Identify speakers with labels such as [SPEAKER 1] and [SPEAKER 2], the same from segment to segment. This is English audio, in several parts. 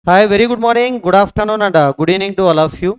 [SPEAKER 1] Hi, very good morning, good afternoon, and good evening to all of you.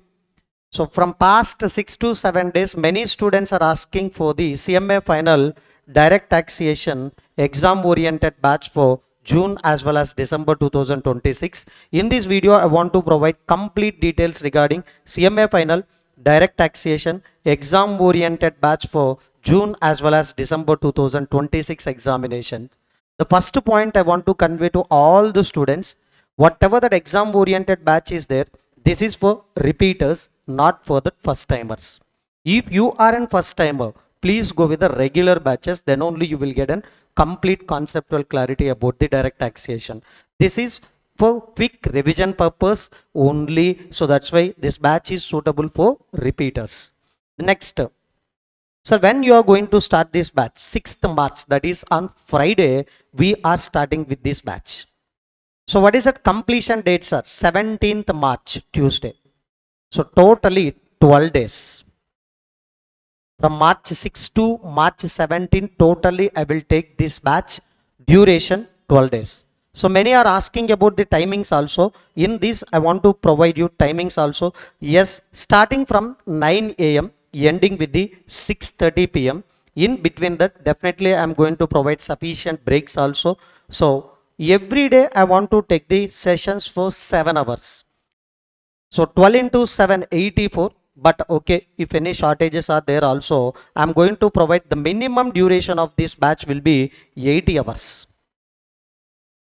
[SPEAKER 1] So, from past 6 to 7 days, many students are asking for the CMA final direct taxation exam oriented batch for June as well as December 2026. In this video, I want to provide complete details regarding CMA final direct taxation exam oriented batch for June as well as December 2026 examination. The first point I want to convey to all the students, whatever that exam oriented batch is there, this is for repeaters, not for the first timers. If you are a first timer, please go with the regular batches, then only you will get a complete conceptual clarity about the direct taxation. This is for quick revision purpose only, so that's why this batch is suitable for repeaters. Next, so when you are going to start this batch, 6th March, that is on Friday, we are starting with this batch. So what is that completion date, sir? 17th March, Tuesday. So totally 12 days. From March 6 to March 17, totally I will take this batch, duration 12 days. So many are asking about the timings also. In this, I want to provide you timings also. Yes, starting from 9 a.m. ending with the 6:30 p.m. In between that, definitely I am going to provide sufficient breaks also. So every day I want to take the sessions for 7 hours. So 12 into 7, 84. But okay, if any shortages are there also, I'm going to provide the minimum duration of this batch will be 80 hours.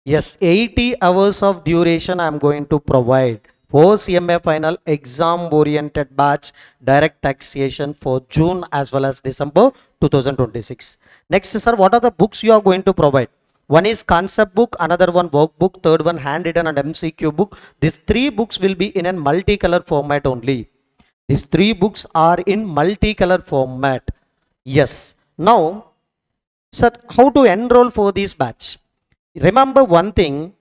[SPEAKER 1] Yes, 80 hours of duration I'm going to provide for CMA final exam oriented batch direct taxation for June as well as December 2026. Next, sir, what are the books you are going to provide? One is concept book, another one workbook, third one handwritten and MCQ book. These three books will be in a multicolor format only. These three books are in multicolor format. Yes. Now, sir, how to enroll for this batch? Remember one thing,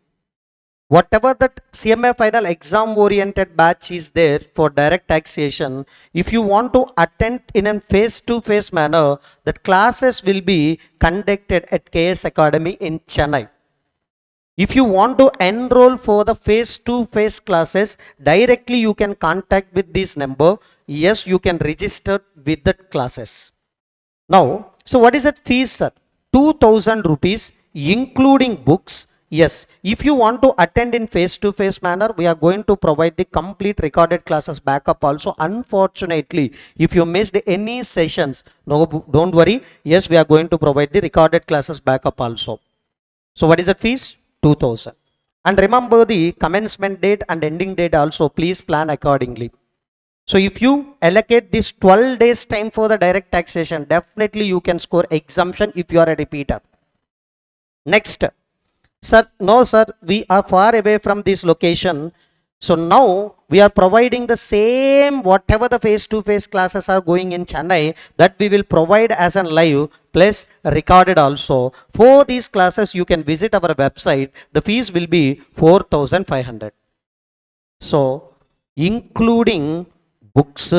[SPEAKER 1] whatever that CMA final exam oriented batch is there for direct taxation, if you want to attend in a face-to-face manner, that classes will be conducted at KS Academy in Chennai. If you want to enroll for the face-to-face classes, directly you can contact with this number. Yes, you can register with the classes. Now, so what is that fees, sir? 2000 rupees, including books. Yes, if you want to attend in face-to-face manner, we are going to provide the complete recorded classes backup also. Unfortunately, if you missed any sessions, no, don't worry. Yes, we are going to provide the recorded classes backup also. So what is that fees? 2000. And remember the commencement date and ending date also. Please plan accordingly. So if you allocate this 12 days time for the direct taxation, definitely you can score exemption if you are a repeater. Next, sir, no sir, we are far away from this location. So now we are providing the same, whatever the face-to-face classes are going in Chennai, that we will provide as an live plus recorded also. For these classes, you can visit our website. The fees will be 4,500. So including books,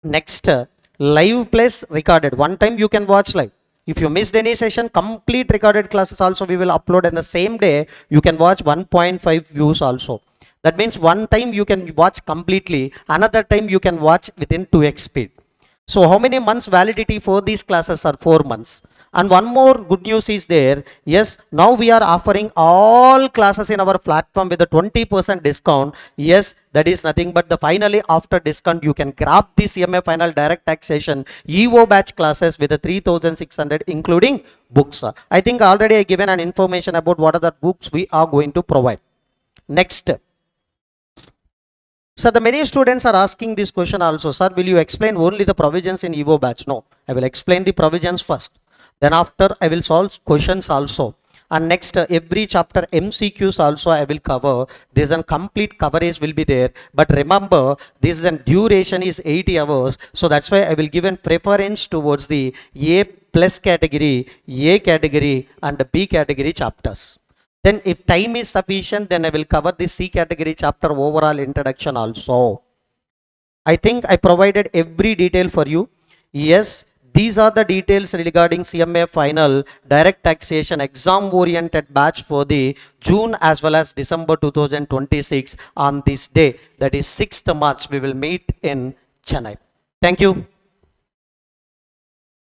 [SPEAKER 1] next live plus recorded. One time you can watch live. If you missed any session, complete recorded classes also we will upload in the same day. You can watch 1.5 views also. That means one time you can watch completely, another time you can watch within 2x speed. So how many months validity for these classes are? 4 months. And one more good news is there. Yes, now we are offering all classes in our platform with a 20% discount. Yes, that is nothing but the finally after discount you can grab the CMA final direct taxation EO batch classes with a 3600 including books. I think already I given an information about what are the books we are going to provide. Next. So the many students are asking this question also, sir, will you explain only the provisions in EVO batch? No, I will explain the provisions first. Then after I will solve questions also. And next every chapter MCQs also I will cover. This is a complete coverage will be there. But remember, this is a duration is 80 hours. So that's why I will give a preference towards the A plus category, A category and B category chapters. Then if time is sufficient, then I will cover the C category chapter overall introduction also. I think I provided every detail for you. Yes, These are the details regarding CMA final direct taxation exam oriented batch for the June as well as December 2026 on this day, that is 6th March. We will meet in Chennai. Thank you.